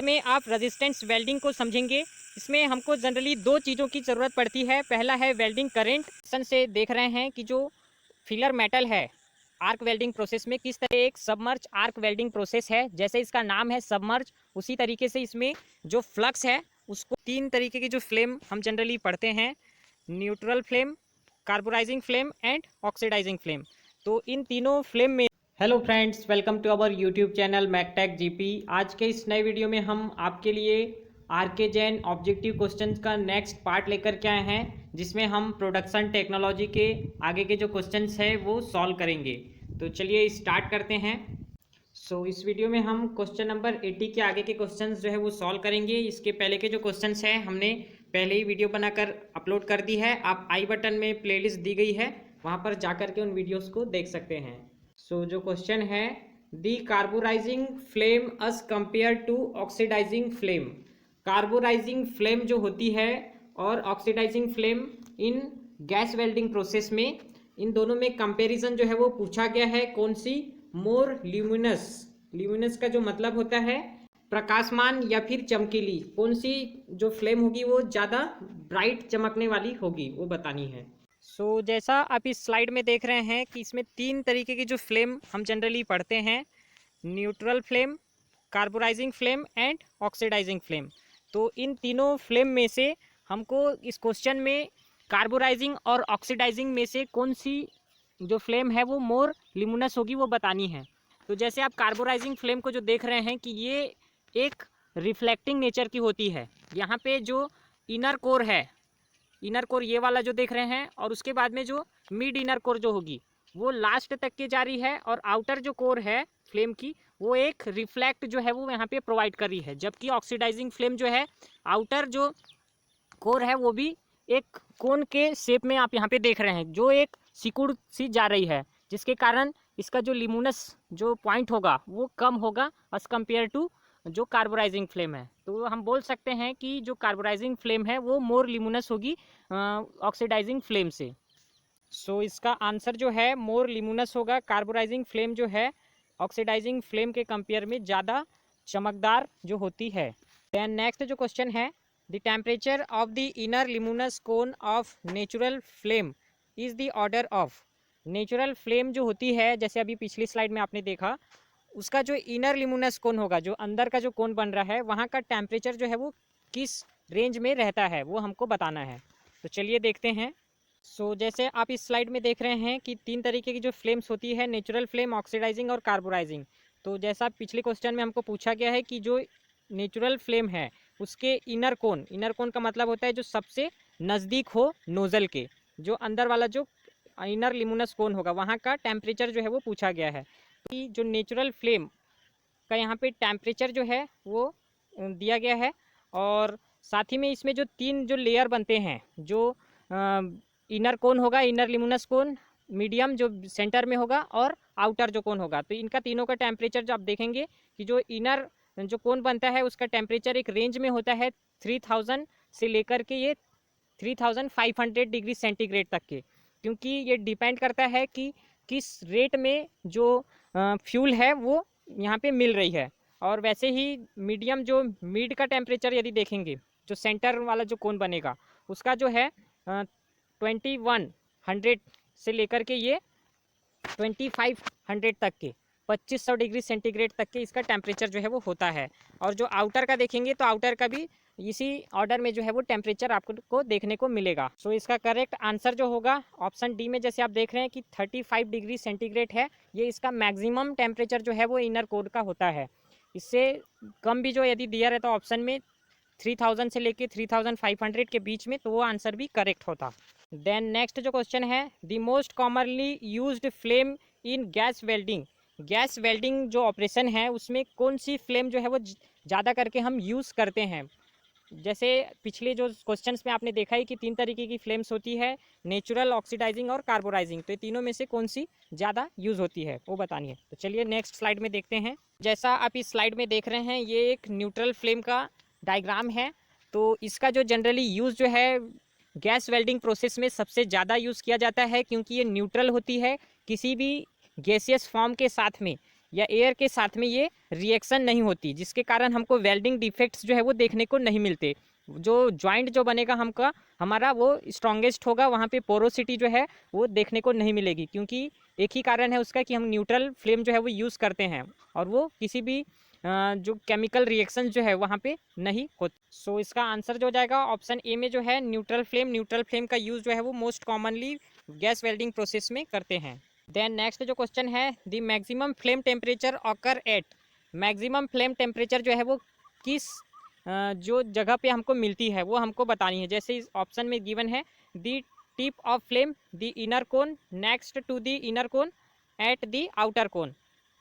में आप resistance welding को समझेंगे। इसमें हमको जनरली दो चीज़ों की ज़रूरत पड़ती है। पहला है वेल्डिंग करंट। सन से देख रहे हैं कि जो फिलर मेटल है आर्क वेल्डिंग प्रोसेस में किस तरह एक सबमर्ज आर्क वेल्डिंग प्रोसेस है, जैसे इसका नाम है सबमर्ज, उसी तरीके से इसमें जो फ्लक्स है उसको तीन तरीके की जो फ्लेम हम जनरली पढ़ते हैं, neutral flame, carburising flame and oxidising flame. तो इन तीनों फ्लेम में hello friends, welcome to our YouTube channel Mactech GP. आज के इस नए वीडियो में हम आपके लिए आरके जैन ऑब्जेक्टिव क्वेश्चंस का नेक्स्ट पार्ट लेकर के आए हैं, जिसमें हम प्रोडक्शन टेक्नोलॉजी के आगे के जो क्वेश्चंस है वो सॉल्व करेंगे। तो चलिए स्टार्ट करते हैं। इस वीडियो में हम क्वेश्चन नंबर 80 के आगे के क्वेश्चंस जो है वो सॉल्व करेंगे। इसके पहले के जो क्वेश्चंस हैं हमने पहले ही वीडियो बनाकर अपलोड कर दी है। आप आई बटन में प्लेलिस्ट दी गई है, वहाँ पर जाकर के उन वीडियोस को देख सकते हैं। जो क्वेश्चन है, the carburizing flame as compare to oxidizing flame. Carburising flame जो होती है और ऑक्सीडाइजिंग फ्लेम इन गैस वेल्डिंग प्रोसेस में, इन दोनों में कंपैरिजन जो है वो पूछा गया है। कौन सी मोर ल्यूमिनस, ल्यूमिनस का जो मतलब होता है प्रकाशमान या फिर चमकीली, कौन सी जो फ्लेम होगी वो ज़्यादा ब्राइट चमकने वाली होगी, वो बतानी है। जैसा आप इस स्लाइड में देख रहे हैं कि इसमें तीन तरीके की जो फ्लेम हम जनरली पढ़ते हैं, neutral flame, carburising flame and oxidising flame. तो इन तीनों फ्लेम में से हमको इस क्वेश्चन में कार्बोराइजिंग और ऑक्सीडाइजिंग में से कौन सी जो फ्लेम है वो मोर ल्यूमिनस होगी वो बतानी है। तो जैसे आप कार्बोराइजिंग फ्लेम को जो देख रहे हैं कि ये एक रिफ्लेक्टिंग नेचर की होती है। यहाँ पे जो इनर कोर है, इनर कोर ये वाला जो देख रहे हैं, और उसके बाद में जो मिड इनर कोर जो होगी वो लास्ट तक की जा रही है, और आउटर जो कोर है फ्लेम की वो एक रिफ्लेक्ट जो है वो यहाँ पे प्रोवाइड कर रही है। जबकि ऑक्सीडाइजिंग फ्लेम जो है, आउटर जो कोर है वो भी एक कोन के शेप में आप यहाँ पे देख रहे हैं, जो एक सिकुड़ सी जा रही है, जिसके कारण इसका जो ल्यूमिनस जो पॉइंट होगा वो कम होगा एज कम्पेयर टू जो कार्बोराइजिंग फ्लेम है। तो हम बोल सकते हैं कि जो कार्बोराइजिंग फ्लेम है वो मोर ल्यूमिनस होगी ऑक्सीडाइजिंग फ्लेम से। इसका आंसर जो है मोर ल्यूमिनस होगा। कार्बोराइजिंग फ्लेम जो है ऑक्सीडाइजिंग फ्लेम के कंपेयर में ज़्यादा चमकदार जो होती है। दैन नेक्स्ट जो क्वेश्चन है, the temperature of the inner luminous cone of natural flame is the order of. Natural flame जो होती है, जैसे अभी पिछली स्लाइड में आपने देखा, उसका जो इनर ल्यूमिनस कोन होगा, जो अंदर का जो कोन बन रहा है, वहाँ का टेम्परेचर जो है वो किस रेंज में रहता है वो हमको बताना है। तो चलिए देखते हैं। जैसे आप इस स्लाइड में देख रहे हैं कि तीन तरीके की जो फ्लेम्स होती है, नेचुरल फ्लेम, ऑक्सीडाइजिंग और कार्बोराइजिंग। तो जैसा पिछले क्वेश्चन में हमको पूछा गया है कि जो नेचुरल फ्लेम है उसके इनर कोन, इनर कोन का मतलब होता है जो सबसे नज़दीक हो नोज़ल के, जो अंदर वाला जो इनर ल्यूमिनस कोन होगा वहाँ का टेम्परेचर जो है वो पूछा गया है। कि जो नेचुरल फ्लेम का यहाँ पे टेम्परेचर जो है वो दिया गया है, और साथ ही में इसमें जो तीन जो लेयर बनते हैं, जो इनर कोन होगा, इनर ल्यूमिनस कोन, मीडियम जो सेंटर में होगा, और आउटर जो कोन होगा, तो इनका तीनों का टेम्परेचर जो आप देखेंगे कि जो इनर जो कोन बनता है उसका टेम्परेचर एक रेंज में होता है 3000 से लेकर के ये 3500 डिग्री सेंटीग्रेड तक के, क्योंकि ये डिपेंड करता है कि किस रेट में जो फ्यूल है वो यहाँ पे मिल रही है। और वैसे ही मीडियम जो मिड का टेम्परेचर यदि देखेंगे, जो सेंटर वाला जो कोन बनेगा उसका जो है 2100 से लेकर के ये 2500 तक के, 2500 डिग्री सेंटीग्रेड तक के इसका टेम्परेचर जो है वो होता है। और जो आउटर का देखेंगे तो आउटर का भी इसी ऑर्डर में जो है वो टेम्परेचर आपको देखने को मिलेगा। इसका करेक्ट आंसर जो होगा ऑप्शन डी में, जैसे आप देख रहे हैं कि 35 डिग्री सेंटीग्रेड है, ये इसका मैक्सिमम टेम्परेचर जो है वो इनर कोर का होता है। इससे कम भी जो यदि दिया रहता ऑप्शन में 3000 से लेके 3500 के बीच में, तो वो आंसर भी करेक्ट होता। देन नेक्स्ट जो क्वेश्चन है, the most commonly used flame इन गैस वेल्डिंग। गैस वेल्डिंग जो ऑपरेशन है उसमें कौन सी फ्लेम जो है वो ज़्यादा करके हम यूज़ करते हैं। जैसे पिछले जो क्वेश्चंस में आपने देखा ही कि तीन तरीके की फ्लेम्स होती है, नेचुरल, ऑक्सीडाइजिंग और कार्बोराइजिंग। तो ये तीनों में से कौन सी ज़्यादा यूज़ होती है वो बतानी है। तो चलिए नेक्स्ट स्लाइड में देखते हैं। जैसा आप इस स्लाइड में देख रहे हैं, ये एक न्यूट्रल फ्लेम का डायग्राम है। तो इसका जो जनरली यूज़ जो है गैस वेल्डिंग प्रोसेस में सबसे ज़्यादा यूज़ किया जाता है, क्योंकि ये न्यूट्रल होती है। किसी भी गैसियस फॉर्म के साथ में या एयर के साथ में ये रिएक्शन नहीं होती, जिसके कारण हमको वेल्डिंग डिफेक्ट्स जो है वो देखने को नहीं मिलते। जो जॉइंट जो बनेगा हमारा वो स्ट्रॉन्गेस्ट होगा, वहाँ पे पोरोसिटी जो है वो देखने को नहीं मिलेगी, क्योंकि एक ही कारण है उसका कि हम न्यूट्रल फ्लेम जो है वो यूज़ करते हैं और वो किसी भी जो केमिकल रिएक्शन जो है वहाँ पे नहीं होती। सो इसका आंसर जो हो जाएगा ऑप्शन ए में जो है न्यूट्रल फ्लेम। न्यूट्रल फ्लेम का यूज़ जो है वो most commonly gas welding process में करते हैं। देन नेक्स्ट जो क्वेश्चन है, the maximum flame temperature occur eight. Maximum flame temperature जो है वो किस जो जगह पे हमको मिलती है वो हमको बतानी है। जैसे इस ऑप्शन में गिवन है the tip of flame, the inner cone, next to the inner cone, at the outer cone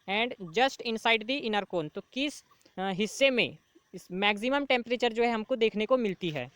and just inside the inner cone. तो किस हिस्से में इस मैक्सिमम टेम्परेचर जो है हमको देखने को मिलती है।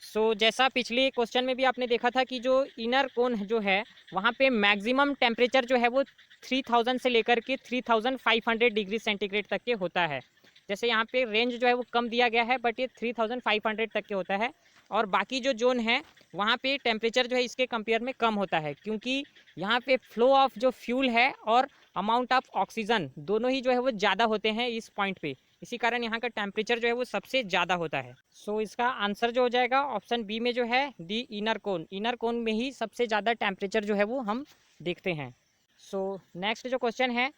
सो जैसा पिछले क्वेश्चन में भी आपने देखा था कि जो इनर कोन जो है वहाँ पे मैक्सिमम टेम्परेचर जो है वो 3000 से लेकर के 3500 डिग्री सेंटीग्रेड तक के होता है। जैसे यहाँ पे रेंज जो है वो कम दिया गया है, बट ये 3500 तक के होता है। और बाकी जो जोन है वहाँ पे टेम्परेचर जो है इसके कंपेयर में कम होता है, क्योंकि यहाँ पे फ्लो ऑफ जो फ्यूल है और अमाउंट ऑफ ऑक्सीजन दोनों ही जो है वो ज़्यादा होते हैं इस पॉइंट पे। इसी कारण यहाँ का टेम्परेचर जो है वो सबसे ज़्यादा होता है। सो इसका आंसर जो हो जाएगा ऑप्शन बी में जो है दी इनर कोन। इनर कोन में ही सबसे ज़्यादा टेम्परेचर जो है वो हम देखते हैं। सो नेक्स्ट जो क्वेश्चन है,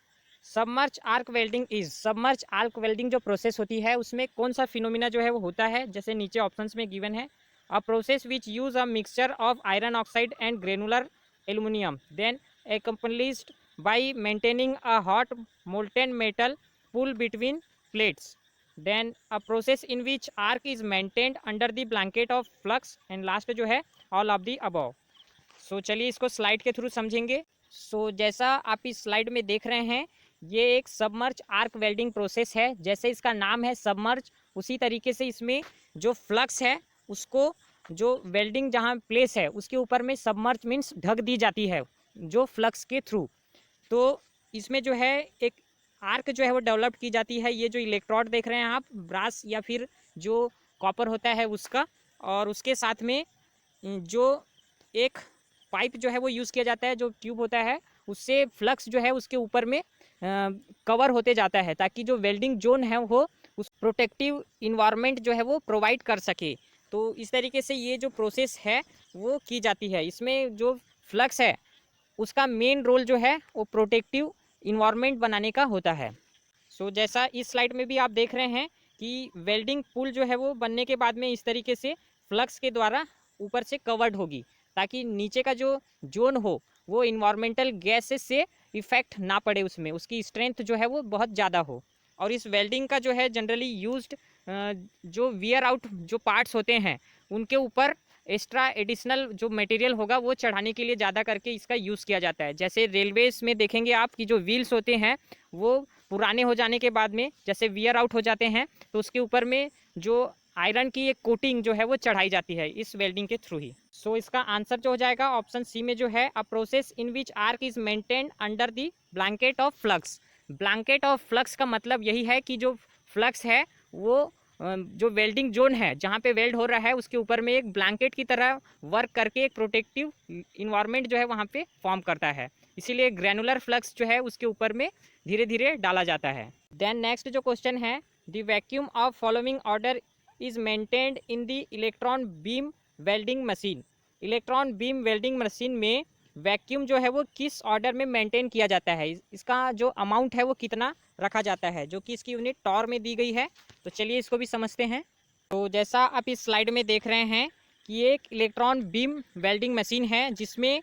submerge arc welding is. Submerge arc welding जो प्रोसेस होती है उसमें कौन सा फिनोमिना जो है वो होता है। जैसे नीचे ऑप्शंस में गिवन है, a process which use a mixture of iron oxide and granular aluminium then accomplished by maintaining a hot molten metal pool between plates, then a process in which arc is maintained under the blanket of flux, and last जो है all of the above। सो चलिए इसको slide के through समझेंगे। सो जैसा आप इस slide में देख रहे हैं ये एक सबमर्ज आर्क वेल्डिंग प्रोसेस है। जैसे इसका नाम है सबमर्ज, उसी तरीके से इसमें जो फ्लक्स है उसको जो वेल्डिंग जहाँ प्लेस है उसके ऊपर में सबमर्ज मीन्स ढक दी जाती है जो फ्लक्स के थ्रू। तो इसमें जो है एक आर्क जो है वो डेवलप की जाती है। ये जो इलेक्ट्रोड देख रहे हैं आप, ब्रास या फिर जो कॉपर होता है उसका, और उसके साथ में जो एक पाइप जो है वो यूज़ किया जाता है, जो ट्यूब होता है उससे फ्लक्स जो है उसके ऊपर में कवर होते जाता है, ताकि जो वेल्डिंग जोन है वो उस प्रोटेक्टिव इन्वायरमेंट जो है वो प्रोवाइड कर सके। तो इस तरीके से ये जो प्रोसेस है वो की जाती है। इसमें जो फ्लक्स है उसका मेन रोल जो है वो प्रोटेक्टिव इन्वायरमेंट बनाने का होता है। सो जैसा इस स्लाइड में भी आप देख रहे हैं कि वेल्डिंग पुल जो है वो बनने के बाद में इस तरीके से फ्लक्स के द्वारा ऊपर से कवर्ड होगी, ताकि नीचे का जो जोन हो वो इन्वायरमेंटल गैसेस से इफेक्ट ना पड़े, उसमें उसकी स्ट्रेंथ जो है वो बहुत ज़्यादा हो। और इस वेल्डिंग का जो है जनरली यूज्ड जो वियर आउट जो पार्ट्स होते हैं उनके ऊपर एक्स्ट्रा एडिशनल जो मटेरियल होगा वो चढ़ाने के लिए ज़्यादा करके इसका यूज़ किया जाता है। जैसे रेलवेज में देखेंगे आप कि जो व्हील्स होते हैं वो पुराने हो जाने के बाद में जैसे वियर आउट हो जाते हैं तो उसके ऊपर में जो आयरन की एक कोटिंग जो है वो चढ़ाई जाती है इस वेल्डिंग के थ्रू ही। सो इसका आंसर जो हो जाएगा ऑप्शन सी में जो है, a process in which arc is maintained under the blanket of flux. Blanket of flux का मतलब यही है कि जो फ्लक्स है वो जो वेल्डिंग जोन है जहाँ पे वेल्ड हो रहा है उसके ऊपर में एक ब्लैंकेट की तरह वर्क करके एक प्रोटेक्टिव इन्वायरमेंट जो है वहाँ पे फॉर्म करता है। इसीलिए ग्रैनुलर फ्लक्स जो है उसके ऊपर में धीरे धीरे डाला जाता है। देन नेक्स्ट जो क्वेश्चन है, the vacuum of following order is maintained in the electron beam welding machine. Electron beam welding machine में वैक्यूम जो है वो किस ऑर्डर में मेंटेन किया जाता है, इसका जो अमाउंट है वो कितना रखा जाता है, जो कि इसकी यूनिट टॉर में दी गई है। तो चलिए इसको भी समझते हैं। तो जैसा आप इस स्लाइड में देख रहे हैं कि एक इलेक्ट्रॉन बीम वेल्डिंग मशीन है जिसमें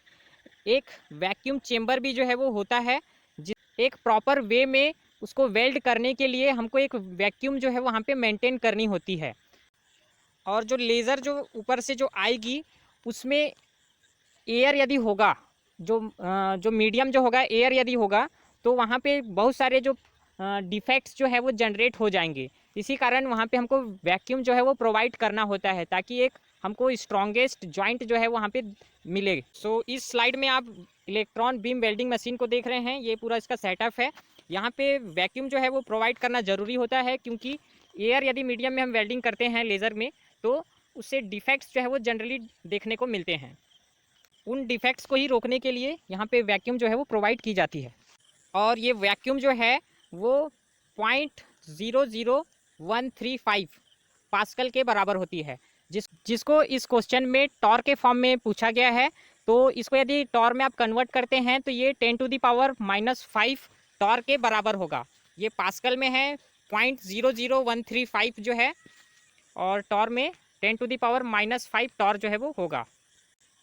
एक वैक्यूम चेम्बर भी जो है वो होता है। एक प्रॉपर वे में उसको वेल्ड करने के लिए हमको एक वैक्यूम जो है वहाँ पे मेंटेन करनी होती है। और जो लेज़र जो ऊपर से जो आएगी उसमें एयर यदि होगा, जो मीडियम जो होगा एयर यदि होगा तो वहाँ पे बहुत सारे जो डिफेक्ट्स जो है वो जनरेट हो जाएंगे। इसी कारण वहाँ पे हमको वैक्यूम जो है वो प्रोवाइड करना होता है ताकि एक हमको स्ट्रॉन्गेस्ट जॉइंट जो है वहाँ पे मिले। सो इस स्लाइड में आप इलेक्ट्रॉन बीम वेल्डिंग मशीन को देख रहे हैं, ये पूरा इसका सेटअप है। यहाँ पे वैक्यूम जो है वो प्रोवाइड करना ज़रूरी होता है, क्योंकि एयर यदि मीडियम में हम वेल्डिंग करते हैं लेज़र में तो उससे डिफेक्ट्स जो है वो जनरली देखने को मिलते हैं। उन डिफेक्ट्स को ही रोकने के लिए यहाँ पे वैक्यूम जो है वो प्रोवाइड की जाती है। और ये वैक्यूम जो है वो 0.00135 पास्कल के बराबर होती है, जिसको इस क्वेश्चन में टॉर के फॉर्म में पूछा गया है। तो इसको यदि टॉर में आप कन्वर्ट करते हैं तो ये 10⁻⁻5 टॉर के बराबर होगा। ये पास्कल में है 0.00135 जो है, और टॉर में 10⁻⁻5 टॉर जो है वो होगा।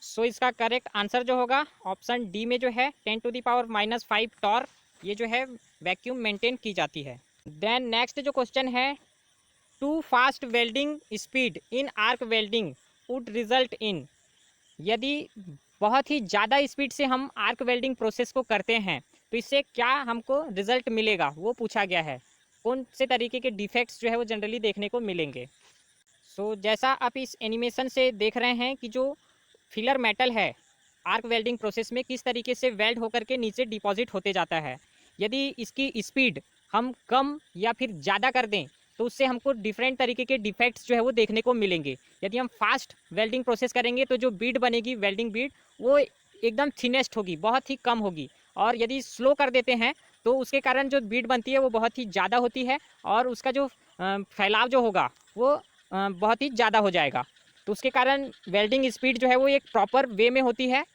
सो इसका करेक्ट आंसर जो होगा ऑप्शन डी में जो है 10⁻⁻5 टॉर ये जो है वैक्यूम मेंटेन की जाती है। देन नेक्स्ट जो क्वेश्चन है, too fast welding speed in arc welding would result in, यदि बहुत ही ज़्यादा स्पीड से हम आर्क वेल्डिंग प्रोसेस को करते हैं तो इससे क्या हमको रिजल्ट मिलेगा वो पूछा गया है। कौन से तरीके के डिफेक्ट्स जो है वो जनरली देखने को मिलेंगे। सो जैसा आप इस एनिमेशन से देख रहे हैं कि जो फिलर मेटल है आर्क वेल्डिंग प्रोसेस में किस तरीके से वेल्ड होकर के नीचे डिपॉजिट होते जाता है। यदि इसकी स्पीड हम कम या फिर ज़्यादा कर दें तो उससे हमको डिफरेंट तरीके के डिफेक्ट्स जो है वो देखने को मिलेंगे। यदि हम फास्ट वेल्डिंग प्रोसेस करेंगे तो जो बीड बनेगी वेल्डिंग बीड वो एकदम थिनेस्ट होगी, बहुत ही कम होगी। और यदि स्लो कर देते हैं तो उसके कारण जो बीड बनती है वो बहुत ही ज़्यादा होती है और उसका जो फैलाव जो होगा वो बहुत ही ज़्यादा हो जाएगा। तो उसके कारण वेल्डिंग स्पीड जो है वो एक प्रॉपर वे में होती है।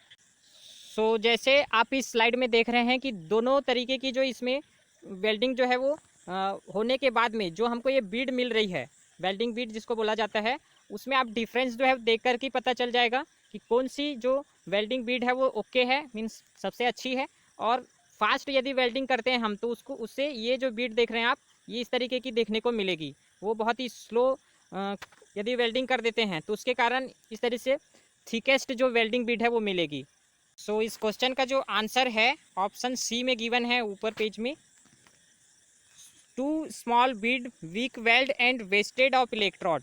सो जैसे आप इस स्लाइड में देख रहे हैं कि दोनों तरीके की जो इसमें वेल्डिंग जो है वो होने के बाद में जो हमको ये बीड मिल रही है, वेल्डिंग बीड जिसको बोला जाता है, उसमें आप डिफरेंस जो है देख कर के पता चल जाएगा कि कौन सी जो वेल्डिंग बीड है वो ओके है, मीन्स सबसे अच्छी है। और फास्ट यदि वेल्डिंग करते हैं हम तो उससे ये जो बीड देख रहे हैं आप, ये इस तरीके की देखने को मिलेगी। वो बहुत ही स्लो यदि वेल्डिंग कर देते हैं तो उसके कारण इस तरह से थिकेस्ट जो वेल्डिंग बीड है वो मिलेगी। सो इस क्वेश्चन का जो आंसर है ऑप्शन सी में गिवन है ऊपर पेज में, too small bead weak weld and wasted of electrode.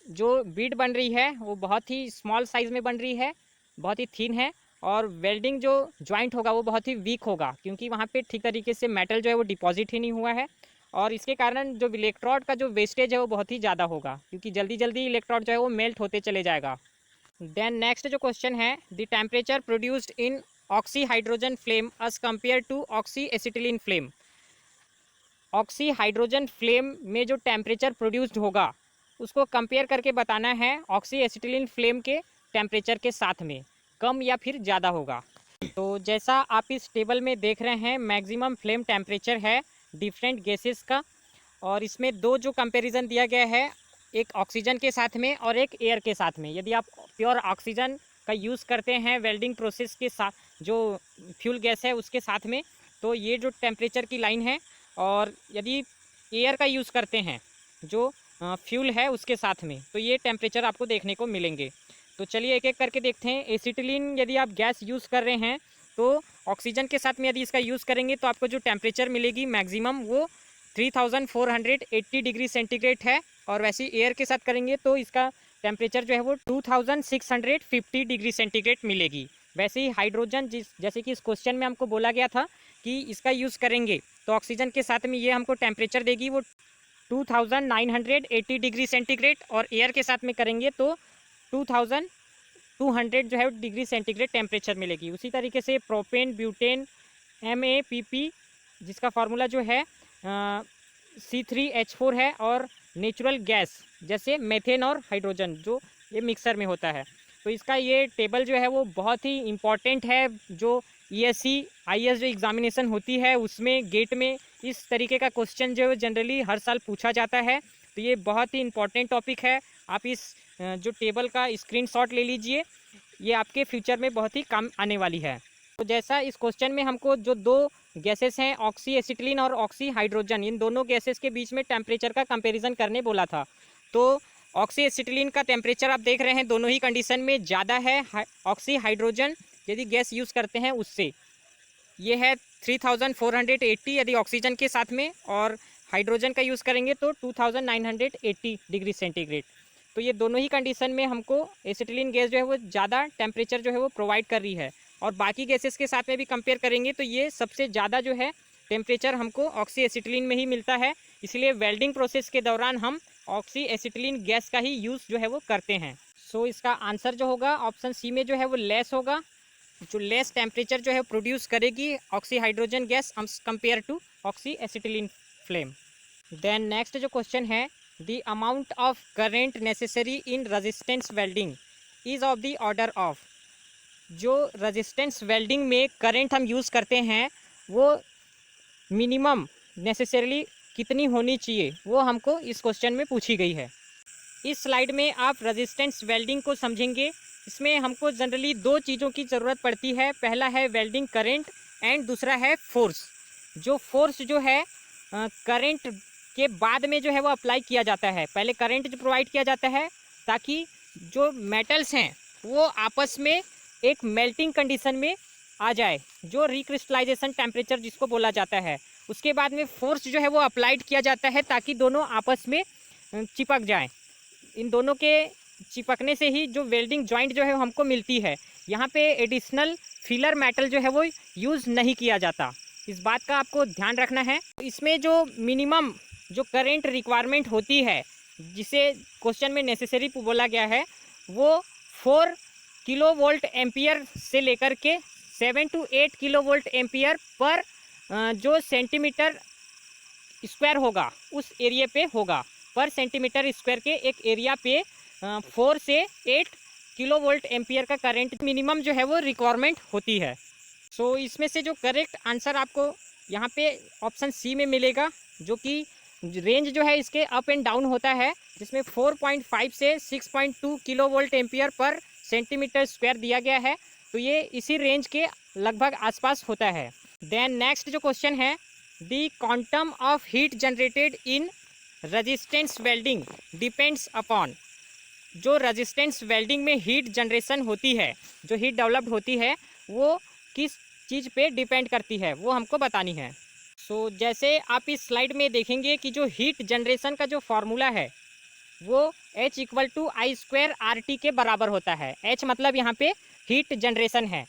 जो बीड बन रही है वो बहुत ही स्मॉल साइज़ में बन रही है, बहुत ही थिन है, और वेल्डिंग जो जॉइंट होगा वो बहुत ही वीक होगा क्योंकि वहाँ पे ठीक तरीके से मेटल जो है वो डिपॉजिट ही नहीं हुआ है। और इसके कारण जो इलेक्ट्रोड का जो वेस्टेज है वो बहुत ही ज़्यादा होगा क्योंकि जल्दी जल्दी इलेक्ट्रोड जो है वो मेल्ट होते चले जाएगा। देन नेक्स्ट जो क्वेश्चन है, the temperature produced in oxy hydrogen flame as compare to oxy acetylene flame. Oxy hydrogen flame में जो टेम्परेचर प्रोड्यूस्ड होगा उसको कंपेयर करके बताना है ऑक्सी एसिटिलीन फ्लेम के टेम्परेचर के साथ में, कम या फिर ज़्यादा होगा। तो जैसा आप इस टेबल में देख रहे हैं मैक्सिमम फ्लेम टेम्परेचर है डिफरेंट गैसेस का, और इसमें दो जो कंपैरिजन दिया गया है, एक ऑक्सीजन के साथ में और एक एयर के साथ में। यदि आप प्योर ऑक्सीजन का यूज़ करते हैं वेल्डिंग प्रोसेस के साथ, जो फ्यूल गैस है उसके साथ में, तो ये जो टेम्परेचर की लाइन है, और यदि एयर का यूज़ करते हैं जो फ्यूल है उसके साथ में, तो ये टेम्परेचर आपको देखने को मिलेंगे। तो चलिए एक एक करके देखते हैं। एसिटिलीन यदि आप गैस यूज़ कर रहे हैं तो ऑक्सीजन के साथ में यदि इसका यूज़ करेंगे तो आपको जो टेम्परेचर मिलेगी मैक्सिमम वो 3480 डिग्री सेंटीग्रेड है, और वैसे एयर के साथ करेंगे तो इसका टेम्परेचर जो है वो 2650 डिग्री सेंटीग्रेड मिलेगी। वैसे ही हाइड्रोजन जैसे कि इस क्वेश्चन में हमको बोला गया था कि इसका यूज़ करेंगे तो ऑक्सीजन के साथ में ये हमको टेम्परेचर देगी वो 2980 डिग्री सेंटीग्रेड, और एयर के साथ में करेंगे तो 2200 जो है डिग्री सेंटीग्रेड टेम्परेचर मिलेगी। उसी तरीके से प्रोपेन, ब्यूटेन, MAPP जिसका फार्मूला जो है C3H4 है, और नेचुरल गैस जैसे मेथेन और हाइड्रोजन जो ये मिक्सर में होता है। तो इसका ये टेबल जो है वो बहुत ही इम्पॉर्टेंट है। जो ESC IS जो एग्ज़ामिनेशन होती है उसमें गेट में इस तरीके का क्वेश्चन जो है जनरली हर साल पूछा जाता है। तो ये बहुत ही इम्पॉर्टेंट टॉपिक है। आप इस जो टेबल का स्क्रीनशॉट ले लीजिए, ये आपके फ्यूचर में बहुत ही काम आने वाली है। तो जैसा इस क्वेश्चन में हमको जो दो गैसेस हैं ऑक्सी एसिटिलीन और ऑक्सी हाइड्रोजन, इन दोनों गैसेस के बीच में टेम्परेचर का कंपैरिजन करने बोला था। तो ऑक्सी एसिटिलीन का टेम्परेचर आप देख रहे हैं दोनों ही कंडीशन में ज़्यादा है ऑक्सी हाइड्रोजन यदि गैस यूज़ करते हैं उससे। ये है 3480 यदि ऑक्सीजन के साथ में, और हाइड्रोजन का यूज़ करेंगे तो 2980 डिग्री सेंटीग्रेड। तो ये दोनों ही कंडीशन में हमको एसिटिलीन गैस जो है वो ज़्यादा टेम्परेचर जो है वो प्रोवाइड कर रही है, और बाकी गैसेस के साथ में भी कंपेयर करेंगे तो ये सबसे ज़्यादा जो है टेम्परेचर हमको ऑक्सी एसिटिलीन में ही मिलता है। इसलिए वेल्डिंग प्रोसेस के दौरान हम ऑक्सी एसिटिलीन गैस का ही यूज़ जो है वो करते हैं। सो इसका आंसर जो होगा ऑप्शन सी में जो है वो लेस होगा, जो लेस टेम्परेचर जो है प्रोड्यूस करेगी oxy hydrogen gas compare to oxy acetylene flame. Then next जो क्वेश्चन है, the amount of current necessary in resistance welding is of the order of. जो रेजिस्टेंस वेल्डिंग में करंट हम यूज़ करते हैं वो मिनिमम नेसेसरली कितनी होनी चाहिए, वो हमको इस क्वेश्चन में पूछी गई है। इस स्लाइड में आप रेजिस्टेंस वेल्डिंग को समझेंगे। इसमें हमको जनरली दो चीज़ों की ज़रूरत पड़ती है। पहला है वेल्डिंग करंट एंड दूसरा है फोर्स। जो फोर्स जो है करंट के बाद में जो है वो अप्लाई किया जाता है। पहले करंट जो प्रोवाइड किया जाता है ताकि जो मेटल्स हैं वो आपस में एक मेल्टिंग कंडीशन में आ जाए, जो रिक्रिस्टलाइजेशन टेम्परेचर जिसको बोला जाता है। उसके बाद में फोर्स जो है वो अप्लाइड किया जाता है ताकि दोनों आपस में चिपक जाएं। इन दोनों के चिपकने से ही जो वेल्डिंग जॉइंट जो है हमको मिलती है। यहाँ पे एडिशनल फिलर मेटल जो है वो यूज़ नहीं किया जाता, इस बात का आपको ध्यान रखना है। इसमें जो मिनिमम जो करंट रिक्वायरमेंट होती है, जिसे क्वेश्चन में नेसेसरी बोला गया है, वो 4 किलो वोल्ट एम्पियर से लेकर के 7 to 8 kilo volt ampere per जो सेंटीमीटर स्क्वायर होगा उस एरिया पे होगा। पर सेंटीमीटर स्क्वायर के एक एरिया पे 4 से 8 किलो वोल्ट एम्पियर का करंट मिनिमम जो है वो रिक्वायरमेंट होती है। सो इसमें से जो करेक्ट आंसर आपको यहाँ पे ऑप्शन सी में मिलेगा, जो कि रेंज जो है इसके अप एंड डाउन होता है, जिसमें 4.5 से 6.2 kilo volt ampere per centimetre square दिया गया है। तो ये इसी रेंज के लगभग आसपास होता है। देन नेक्स्ट जो क्वेश्चन है, the quantum of heat generated in resistance welding depends upon. जो रेजिस्टेंस वेल्डिंग में हीट जनरेशन होती है, जो हीट डेवलप्ड होती है, वो किस चीज़ पे डिपेंड करती है, वो हमको बतानी है। सो जैसे आप इस स्लाइड में देखेंगे कि जो हीट जनरेशन का जो फार्मूला है वो H = I² RT के बराबर होता है। H मतलब यहाँ पे हीट जनरेशन है,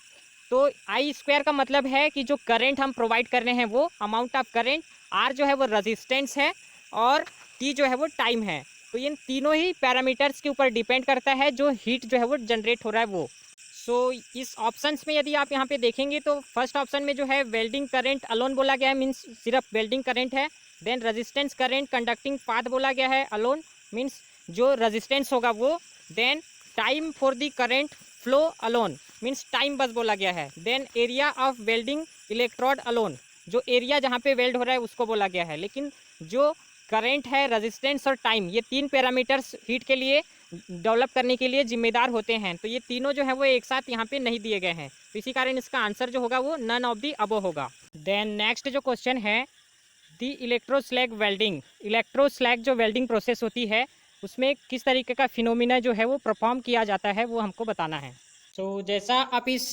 तो I² का मतलब है कि जो करंट हम प्रोवाइड कर रहे हैं वो अमाउंट ऑफ करंट, R जो है वो रेजिस्टेंस है और T जो है वो टाइम है। तो इन तीनों ही पैरामीटर्स के ऊपर डिपेंड करता है जो हीट जो है वो जनरेट हो रहा है वो। सो इस ऑप्शंस में यदि आप यहाँ पे देखेंगे तो फर्स्ट ऑप्शन में जो है वेल्डिंग करंट अलोन बोला गया है, मीन्स सिर्फ वेल्डिंग करंट है। Then resistance current conducting path बोला गया है, अलोन मीन्स जो रेजिस्टेंस होगा वो। Then time for the current flow alone means time बस बोला गया है। Then area of welding electrode alone, जो एरिया जहाँ पे वेल्ड हो रहा है उसको बोला गया है। लेकिन जो करंट है, रेजिस्टेंस और टाइम, ये तीन पैरामीटर्स हीट के लिए डेवलप करने के लिए जिम्मेदार होते हैं। तो ये तीनों जो है वो एक साथ यहाँ पे नहीं दिए गए हैं, तो इसी कारण इसका आंसर जो होगा वो नन ऑफ दी अबव होगा। देन नेक्स्ट जो क्वेश्चन है, दी इलेक्ट्रोस्लैग वेल्डिंग। इलेक्ट्रोस्लैग जो वेल्डिंग प्रोसेस होती है उसमें किस तरीके का फिनोमिना जो है वो परफॉर्म किया जाता है, वो हमको बताना है। तो जैसा आप इस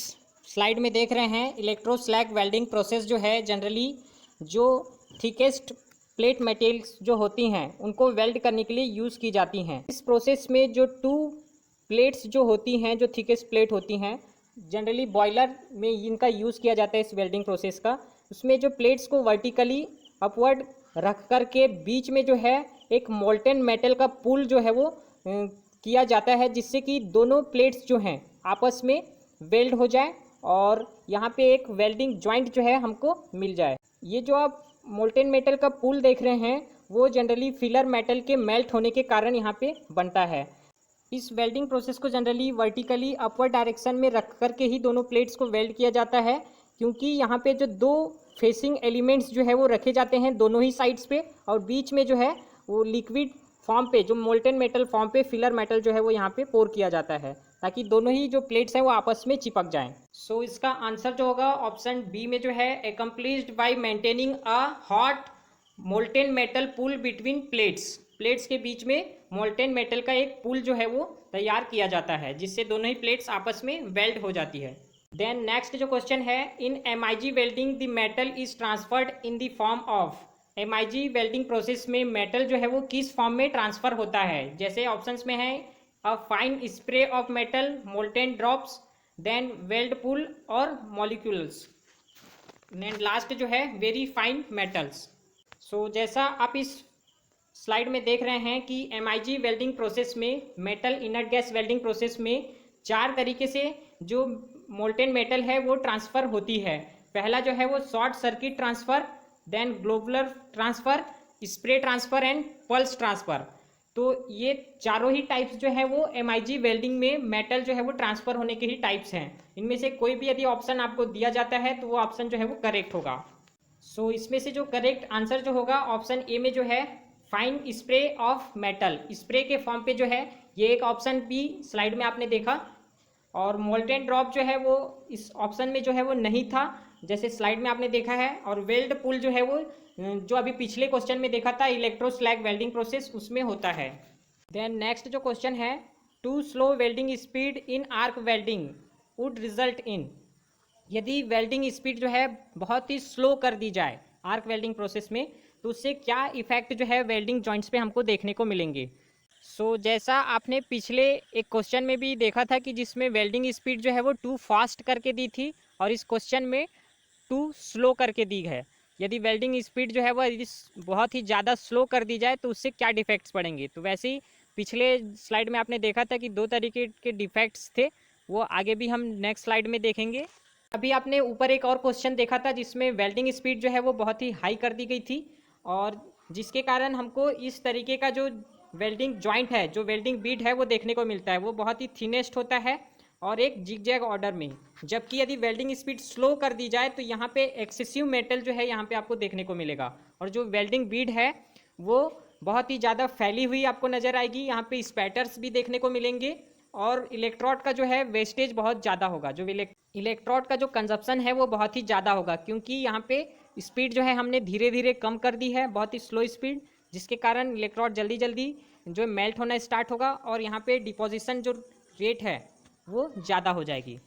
स्लाइड में देख रहे हैं, इलेक्ट्रोस्लैग वेल्डिंग प्रोसेस जो है जनरली जो थिकेस्ट प्लेट मटेरियल्स जो होती हैं उनको वेल्ड करने के लिए यूज़ की जाती हैं। इस प्रोसेस में जो 2 प्लेट्स जो होती हैं, जो थिकेस्ट प्लेट होती हैं, जनरली बॉयलर में इनका यूज़ किया जाता है इस वेल्डिंग प्रोसेस का। उसमें जो प्लेट्स को वर्टिकली अपवर्ड रख कर के बीच में जो है एक मोल्टेन मेटल का पुल जो है वो किया जाता है, जिससे कि दोनों प्लेट्स जो हैं आपस में वेल्ड हो जाए और यहाँ पे एक वेल्डिंग जॉइंट जो है हमको मिल जाए। ये जो आप मोल्टेन मेटल का पुल देख रहे हैं वो जनरली फिलर मेटल के मेल्ट होने के कारण यहाँ पे बनता है। इस वेल्डिंग प्रोसेस को जनरली वर्टिकली अपवर्ड डायरेक्शन में रख करके ही दोनों प्लेट्स को वेल्ड किया जाता है, क्योंकि यहाँ पे जो 2 फेसिंग एलिमेंट्स जो है वो रखे जाते हैं दोनों ही साइड्स पे, और बीच में जो है वो लिक्विड फॉर्म पे, जो मोल्टेन मेटल फॉर्म पे फिलर मेटल जो है वो यहाँ पे पोर किया जाता है ताकि दोनों ही जो प्लेट्स हैं वो आपस में चिपक जाएं। सो इसका आंसर जो होगा ऑप्शन बी में जो है, accomplished by maintaining a hot molten metal pool between plates. Plates के बीच में मोल्टेन मेटल का एक पुल जो है वो तैयार किया जाता है, जिससे दोनों ही प्लेट्स आपस में वेल्ड हो जाती है। देन नेक्स्ट जो क्वेश्चन है, इन MIG welding the metal is transferred in the form of. MIG welding process में मेटल जो है वो किस फॉर्म में ट्रांसफ़र होता है? जैसे ऑप्शंस में है a fine spray of metal, molten drops, then weld pool और मॉलिक्यूल्स, देन लास्ट जो है वेरी फाइन मेटल्स। सो जैसा आप इस स्लाइड में देख रहे हैं कि MIG वेल्डिंग प्रोसेस में, metal inert gas welding process में 4 तरीके से जो मोल्टेन मेटल है वो ट्रांसफ़र होती है। पहला जो है वो short circuit transfer, then globular transfer, spray transfer and pulse transfer. तो ये चारों ही टाइप्स जो है वो MIG वेल्डिंग में मेटल जो है वो ट्रांसफ़र होने के ही टाइप्स हैं। इनमें से कोई भी यदि ऑप्शन आपको दिया जाता है तो वो ऑप्शन जो है वो करेक्ट होगा। सो इसमें से जो करेक्ट आंसर जो होगा ऑप्शन ए में जो है fine spray of metal, spray के फॉर्म पे जो है ये एक ऑप्शन भी स्लाइड में आपने देखा। और मोल्टेन ड्रॉप जो है वो इस ऑप्शन में जो है वो नहीं था, जैसे स्लाइड में आपने देखा है। और वेल्ड पुल जो है वो जो अभी पिछले क्वेश्चन में देखा था इलेक्ट्रोस्लैग वेल्डिंग प्रोसेस, उसमें होता है। देन नेक्स्ट जो क्वेश्चन है, too slow welding speed in arc welding would result in. यदि वेल्डिंग स्पीड जो है बहुत ही स्लो कर दी जाए आर्क वेल्डिंग प्रोसेस में, तो उससे क्या इफेक्ट जो है वेल्डिंग जॉइंट्स पे हमको देखने को मिलेंगे। जैसा आपने पिछले एक क्वेश्चन में भी देखा था कि जिसमें वेल्डिंग स्पीड जो है वो टू फास्ट करके दी थी, और इस क्वेश्चन में टू स्लो करके दी है। यदि वेल्डिंग स्पीड जो है वो बहुत ही ज़्यादा स्लो कर दी जाए तो उससे क्या डिफेक्ट्स पड़ेंगे। तो वैसे ही पिछले स्लाइड में आपने देखा था कि दो तरीके के डिफेक्ट्स थे, वो आगे भी हम नेक्स्ट स्लाइड में देखेंगे। अभी आपने ऊपर एक और क्वेश्चन देखा था जिसमें वेल्डिंग स्पीड जो है वो बहुत ही हाई कर दी गई थी, और जिसके कारण हमको इस तरीके का जो वेल्डिंग जॉइंट है, जो वेल्डिंग बीड है वो देखने को मिलता है। वो बहुत ही थिनेस्ट होता है और एक जिगजैग ऑर्डर में। जबकि यदि वेल्डिंग स्पीड स्लो कर दी जाए तो यहाँ पे एक्सेसिव मेटल जो है यहाँ पे आपको देखने को मिलेगा, और जो वेल्डिंग बीड है वो बहुत ही ज़्यादा फैली हुई आपको नज़र आएगी। यहाँ पे स्पैटर्स भी देखने को मिलेंगे, और इलेक्ट्रोड का जो है वेस्टेज बहुत ज़्यादा होगा। जो इलेक्ट्रोड का जो कंजप्शन है वो बहुत ही ज़्यादा होगा, क्योंकि यहाँ पे स्पीड जो है हमने धीरे धीरे कम कर दी है, बहुत ही स्लो स्पीड, जिसके कारण इलेक्ट्रोड जल्दी जल्दी जो मेल्ट होना स्टार्ट होगा, और यहाँ पे डिपोजिशन जो रेट है वो ज़्यादा हो जाएगी।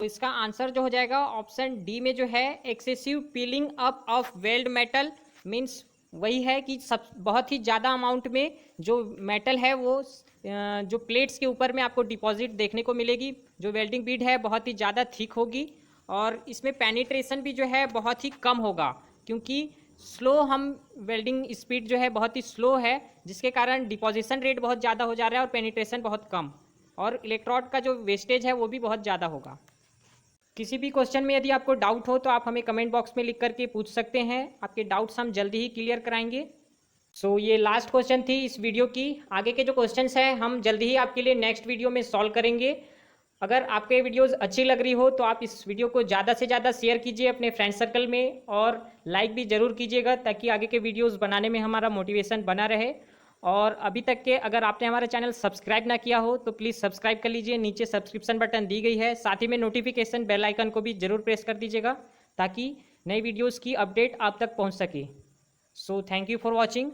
तो इसका आंसर जो हो जाएगा ऑप्शन डी में जो है excessive piling up of weld metal. Means वही है कि सब बहुत ही ज़्यादा अमाउंट में जो मेटल है वो जो प्लेट्स के ऊपर में आपको डिपॉजिट देखने को मिलेगी। जो वेल्डिंग बीड है बहुत ही ज़्यादा थिक होगी, और इसमें पेनिट्रेशन भी जो है बहुत ही कम होगा, क्योंकि स्लो हम वेल्डिंग स्पीड जो है बहुत ही स्लो है, जिसके कारण डिपोजिशन रेट बहुत ज़्यादा हो जा रहा है और पेनिट्रेशन बहुत कम, और इलेक्ट्रोड का जो वेस्टेज है वो भी बहुत ज़्यादा होगा। किसी भी क्वेश्चन में यदि आपको डाउट हो तो आप हमें कमेंट बॉक्स में लिख करके पूछ सकते हैं, आपके डाउट्स हम जल्दी ही क्लियर कराएंगे। ये लास्ट क्वेश्चन थी इस वीडियो की। आगे के जो क्वेश्चंस हैं हम जल्दी ही आपके लिए नेक्स्ट वीडियो में सॉल्व करेंगे। अगर आपके वीडियोस अच्छी लग रही हो तो आप इस वीडियो को ज़्यादा से ज़्यादा शेयर कीजिए अपने फ्रेंड सर्कल में, और लाइक भी ज़रूर कीजिएगा, ताकि आगे के वीडियोस बनाने में हमारा मोटिवेशन बना रहे। और अभी तक के अगर आपने हमारा चैनल सब्सक्राइब ना किया हो तो प्लीज़ सब्सक्राइब कर लीजिए, नीचे सब्सक्रिप्शन बटन दी गई है। साथ ही में नोटिफिकेशन बेल आइकन को भी ज़रूर प्रेस कर दीजिएगा, ताकि नई वीडियोज़ की अपडेट आप तक पहुँच सके। Thank you for watching.